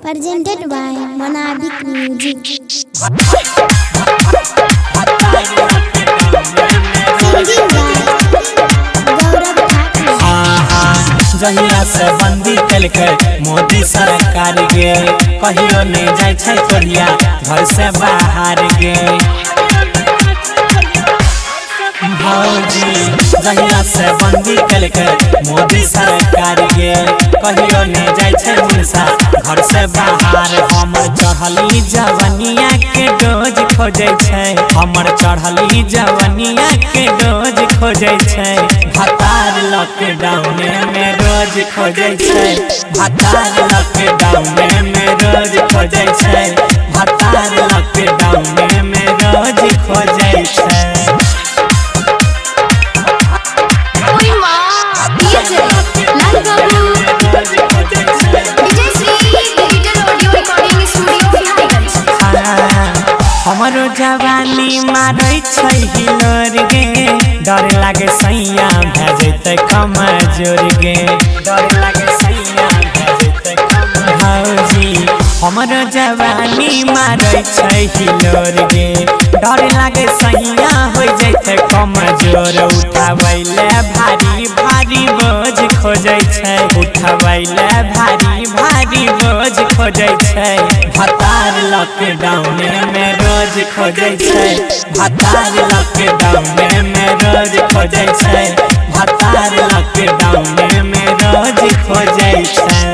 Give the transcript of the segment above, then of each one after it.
presented by Monabik Music. Singing by Gaurav Thakur. जहिया से बंदी कलके मोदी सरकार गे कहियो नहीं जाय छै तोरिया घर से बाहर गे भौजी जहिया से बंदी कलके मोदी सरकार गे कहियो नहीं जाय छै मुनसा घर से बाहर। हमर चढ़ली जवनिया के डोज खोजे छै हमर चढ़ली जवनिया के डोज खोजे छै भतार लॉकडाउन में रोज खोजे छै भतार लॉकडाउन में रोज खोजे छै भतार लॉकडाउन में रोज खोजे छै। हमरो जवानी मारै छै हिलोर गे डर लागे सैया भेजते कमजोर गे डर लागे सैया भेजते भौजी हमरो जवानी मारै छै हिलोर गे डर लागे सैया हो जैते कमजोर उठावैले भारी भारी बोझ खोजे छै उठावैले भारी भारी बोझ खोजे छै भतार लॉकडाउन में रोज खोजे छै भतार लॉकडाउन में रोज खोजे छै भतार लॉकडाउन में रोज खोजे छै।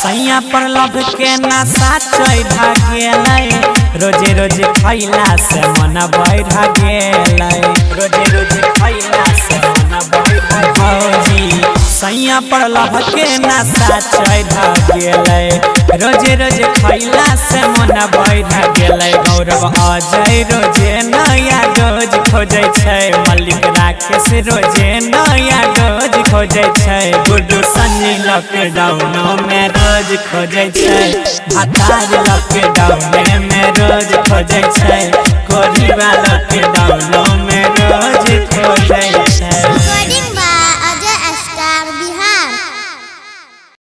सैया पर लभ के नशा चढ़ा गेलै रोजे रोजे खैला से मन बढ़ गेलै रोजे रोजे खैला से मन बढ़ भौजी सैया पर लभ के नशा चढ़ा गेलै रोजे रोजे खैला से मन बढ़ गेलै। गौरव अजय रोजे नया डोज खोजे छै मलिक राकेश रोजे नया डोज खोजे छै गुड्डू सन्नी लॉकडाउन में रोज खोजे छै भतार लॉकडाउन में रोज खोजे छै कोरिबा लॉकडाउन में